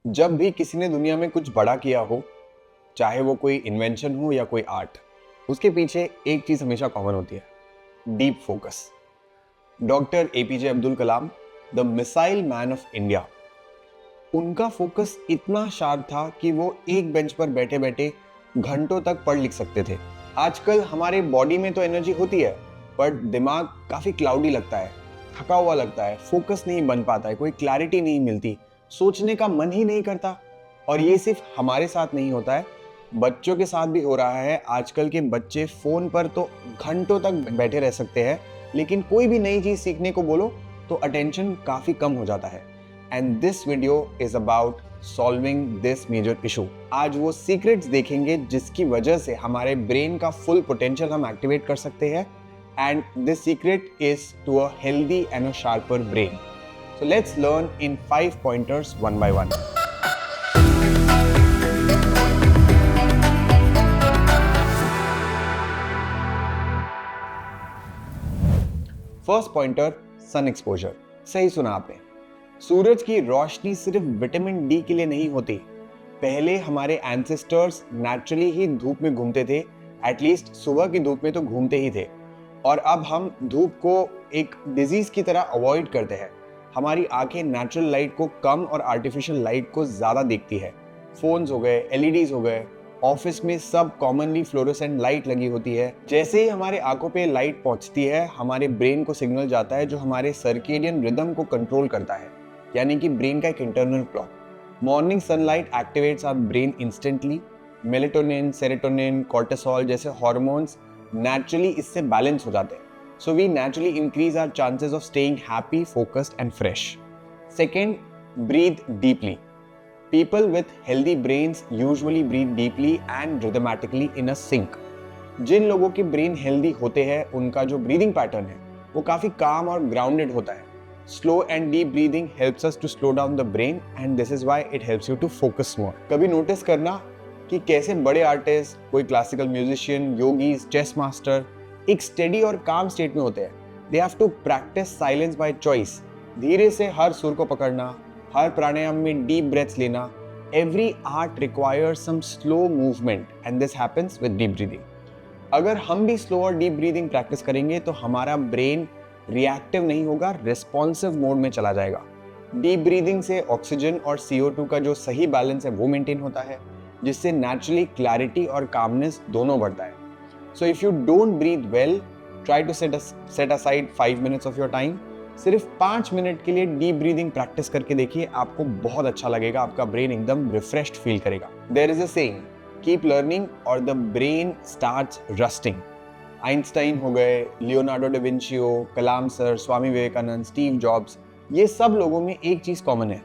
जब भी किसी ने दुनिया में कुछ बड़ा किया हो, चाहे वो कोई इन्वेंशन हो या कोई आर्ट, उसके पीछे एक चीज हमेशा कॉमन होती है, deep focus. Doctor APJ Abdul Kalam, the missile man of India, उनका फोकस इतना शार्प था कि वो एक बेंच पर बैठे बैठे घंटों तक पढ़ लिख सकते थे। आजकल हमारे बॉडी में तो एनर्जी होती है, बट दिमाग काफी क्लाउडी लगता है, थका हुआ लगता है, फोकस नहीं बन पाता है, कोई क्लैरिटी नहीं मिलती, सोचने का मन ही नहीं करता। और ये सिर्फ हमारे साथ नहीं होता है, बच्चों के साथ भी हो रहा है। आजकल के बच्चे फोन पर तो घंटों तक बैठे रह सकते हैं, लेकिन कोई भी नई चीज सीखने को बोलो तो अटेंशन काफी कम हो जाता है। And this video is about solving this major issue. आज वो सीक्रेट्स देखेंगे जिसकी वजह से हमारे ब्रेन का फुल पोटेंशियल हम एक्टिवेट कर सकते हैं। And this secret is to a healthy and a sharper brain. So let's learn in 5 pointers one by one. First pointer, sun exposure. सही सुना आपने, सूरज की रोशनी सिर्फ विटामिन डी के लिए नहीं होती। पहले हमारे एंसेस्टर्स नेचुरली ही धूप में घूमते थे, एटलीस्ट सुबह की धूप में तो घूमते ही थे। और अब हम धूप को एक डिजीज की तरह अवॉइड करते हैं। हमारी आंखें नेचुरल लाइट को कम और आर्टिफिशियल लाइट को ज्यादा देखती है। फोन्स हो गए, एलईडीज हो गए, ऑफिस में सब कॉमनली फ्लोरोसेंट लाइट लगी होती है। जैसे ही हमारे आंखों पे लाइट पहुंचती है, हमारे ब्रेन को सिग्नल जाता है जो हमारे सर्केडियन रिदम को कंट्रोल करता है, यानी कि ब्रेन का एक internal clock. Morning sunlight activates our brain instantly. Melatonin, serotonin, cortisol जैसे हॉर्मोन्स नेचुरली इससे बैलेंस हो जाते हैं। So we naturally increase our chances of staying happy, focused and fresh. Second, breathe deeply. People with healthy brains usually breathe deeply and rhythmically in a sync. जिन लोगों के brain healthy होते हैं, उनका जो ब्रीदिंग पैटर्न है वो काफी काम और ग्राउंडेड होता है। Slow and deep breathing helps us to slow down the brain and this is why it helps you to focus more. कभी नोटिस करना कि कैसे बड़े आर्टिस्ट, कोई classical musician, yogis, chess master एक स्टेडी और काम स्टेट में होते हैं। They have to practice silence by choice. धीरे से हर सुर को पकड़ना, हर प्राणायाम में डीप ब्रेथ्स लेना। Every art requires some slow movement and this happens with deep breathing. अगर हम भी स्लो और डीप ब्रीदिंग प्रैक्टिस करेंगे तो हमारा ब्रेन रिएक्टिव नहीं होगा, रिस्पॉन्सिव मोड में चला जाएगा। डीप ब्रीदिंग से ऑक्सीजन और CO2 का जो सही बैलेंस है वो मेंटेन होता है, जिससे नेचुरली क्लैरिटी और कामनेस दोनों बढ़ता है। So if you don't breathe well, try to set aside 5 minutes of your time. सिर्फ 5 मिनट के लिए डीप ब्रीदिंग प्रैक्टिस करके देखिए, आपको बहुत अच्छा लगेगा, आपका ब्रेन एकदम रिफ्रेश्ड फील करेगा। There is a saying, keep learning or the brain starts rusting. Einstein हो गए, लियोनार्डो डा विंची, कलाम sir, Swami Vivekananda, Steve jobs, ये सब लोगों में एक चीज कॉमन है,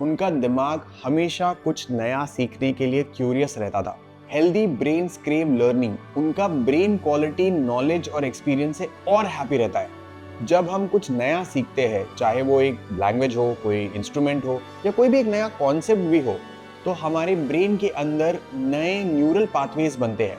उनका दिमाग हमेशा कुछ नया सीखने के लिए क्यूरियस रहता था। हेल्दी ब्रेन क्रेव लर्निंग, उनका ब्रेन क्वालिटी नॉलेज और एक्सपीरियंस से और हैप्पी रहता है। जब हम कुछ नया सीखते हैं, चाहे वो एक लैंग्वेज हो, कोई इंस्ट्रूमेंट हो या कोई भी एक नया कॉन्सेप्ट भी हो, तो हमारे ब्रेन के अंदर नए न्यूरल पाथवेज बनते हैं।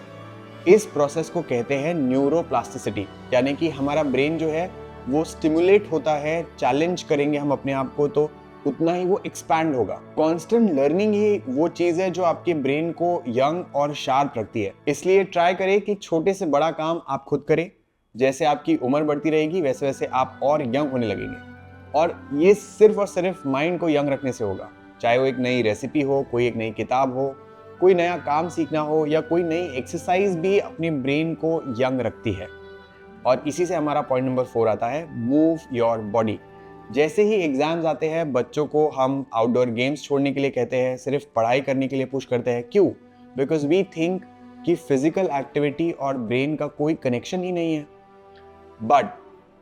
इस प्रोसेस को कहते हैं न्यूरोप्लास्टिसिटी, यानी कि हमारा ब्रेन जो है वो स्टिमुलेट होता है। चैलेंज करेंगे हम अपने आप को तो उतना ही वो एक्सपैंड होगा। कांस्टेंट लर्निंग ही वो चीज है जो आपके ब्रेन को यंग और शार्प रखती है। इसलिए ट्राई करें कि छोटे से बड़ा काम आप खुद करें। जैसे आपकी उम्र बढ़ती रहेगी वैसे वैसे आप और यंग होने लगेंगे। और ये सिर्फ और सिर्फ माइंड को यंग रखने से होगा। चाहे वो एक नई रेसिपी हो, कोई एक नई किताब हो, कोई नया काम सीखना हो या कोई नई एक्सरसाइज भी अपने ब्रेन को यंग रखती है। और इसी से हमारा पॉइंट नंबर 4 आता है, मूव योर बॉडी। जैसे ही एग्जाम्स आते हैं, बच्चों को हम आउटडोर गेम्स छोड़ने के लिए कहते हैं, सिर्फ पढ़ाई करने के लिए पुश करते हैं। क्यों? बिकॉज वी थिंक कि फिजिकल एक्टिविटी और ब्रेन का कोई कनेक्शन ही नहीं है। But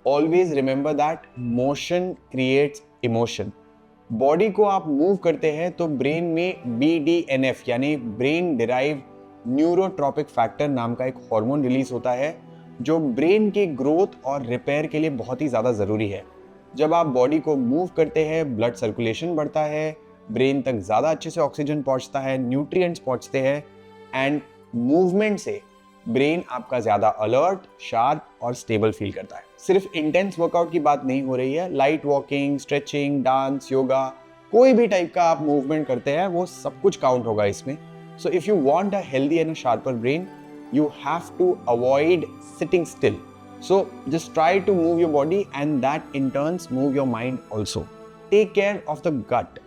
always remember that motion creates emotion. Body को आप मूव करते हैं तो ब्रेन में BDNF यानी ब्रेन डिराइव न्यूरोट्रॉपिक फैक्टर नाम का एक हार्मोन रिलीज होता है, जो ब्रेन के ग्रोथ और रिपेयर के लिए बहुत ही ज़्यादा ज़रूरी है। जब आप बॉडी को मूव करते हैं, ब्लड सर्कुलेशन बढ़ता है, ब्रेन तक ज़्यादा अच्छे से ऑक्सीजन पहुंचता है, न्यूट्रिएंट्स पहुंचते हैं एंड मूवमेंट से ब्रेन आपका ज़्यादा अलर्ट, शार्प और स्टेबल फील करता है। सिर्फ इंटेंस वर्कआउट की बात नहीं हो रही है, light walking, stretching, dance, yoga, कोई भी टाइप का आप मूवमेंट करते हैं वो सब कुछ काउंट होगा इसमें. So if you want a healthy and a sharper brain, you have to avoid sitting still. So just try to move your body and that in turns move your mind also. Take care of the gut.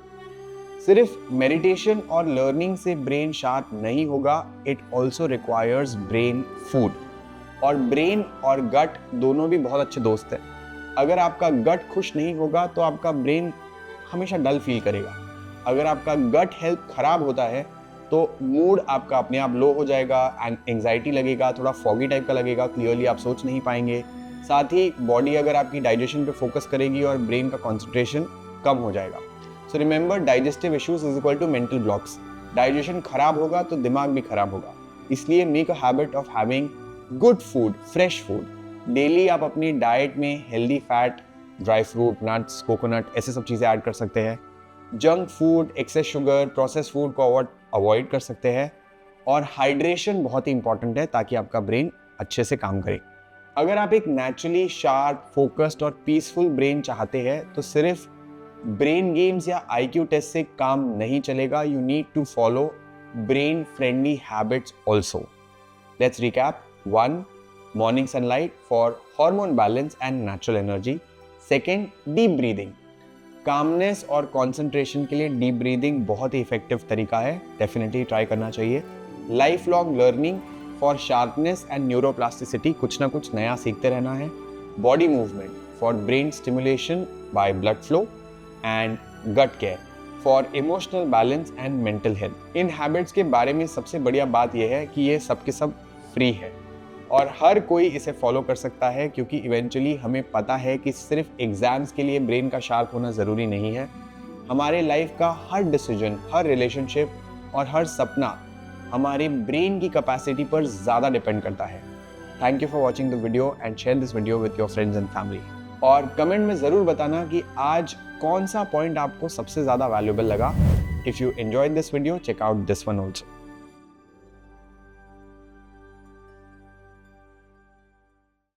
सिर्फ meditation और learning से brain sharp नहीं होगा, it also requires brain food. और brain और गट दोनों भी बहुत अच्छे दोस्त हैं. अगर आपका गट खुश नहीं होगा तो आपका ब्रेन हमेशा डल फील करेगा. अगर आपका गट हेल्थ खराब होता है तो मूड आपका अपने आप लो हो जाएगा, एंग्जाइटी लगेगा, थोड़ा फॉगी टाइप का लगेगा, क्लियरली आप सोच नहीं पाएंगे. साथ ही बॉडी अगर आपकी डाइजेशन पे फोकस करेगी और ब्रेन का कंसंट्रेशन कम हो जाएगा. So remember, digestive issues is equal to mental blocks. Digestion खराब होगा तो दिमाग भी खराब होगा. इसलिए make a habit of having good food, fresh food. Daily आप अपनी डाइट में healthy fat, dry fruit, nuts, coconut, ऐसे सब चीज़ें ऐड कर सकते हैं. Junk food, excess sugar, process food को अवॉइड कर सकते हैं. और हाइड्रेशन बहुत ही इंपॉर्टेंट है ताकि आपका ब्रेन अच्छे से काम करे. अगर आप एक नेचुरली शार्प, फोकस्ड और पीसफुल ब्रेन चाहते हैं तो सिर्फ ब्रेन गेम्स या IQ टेस्ट से काम नहीं चलेगा. You need to follow brain friendly habits also. Let's recap. 1. Morning sunlight for hormone balance and natural energy. 2. Deep breathing. Calmness और कंसंट्रेशन के लिए डीप ब्रीदिंग बहुत ही इफेक्टिव तरीका है, डेफिनेटली ट्राई करना चाहिए. Life long learning for sharpness and neuroplasticity, कुछ ना कुछ नया सीखते रहना है. Body movement for brain stimulation by blood flow. And gut care for emotional balance and mental health. इन हैबिट्स के बारे में सबसे बढ़िया बात यह है कि ये सब के सब फ्री है और हर कोई इसे फॉलो कर सकता है, क्योंकि इवेंचुअली हमें पता है कि सिर्फ एग्जाम्स के लिए ब्रेन का शार्प होना ज़रूरी नहीं है. हमारे लाइफ का हर डिसीजन, हर रिलेशनशिप और हर सपना हमारे ब्रेन की कैपेसिटी पर ज़्यादा डिपेंड करता है. Thank you for watching the video and share this video with your friends and family. और कमेंट में ज़रूर बताना कि आज कौन सा पॉइंट आपको सबसे ज़्यादा वैल्यूएबल लगा. If you enjoyed this video, check out this one also.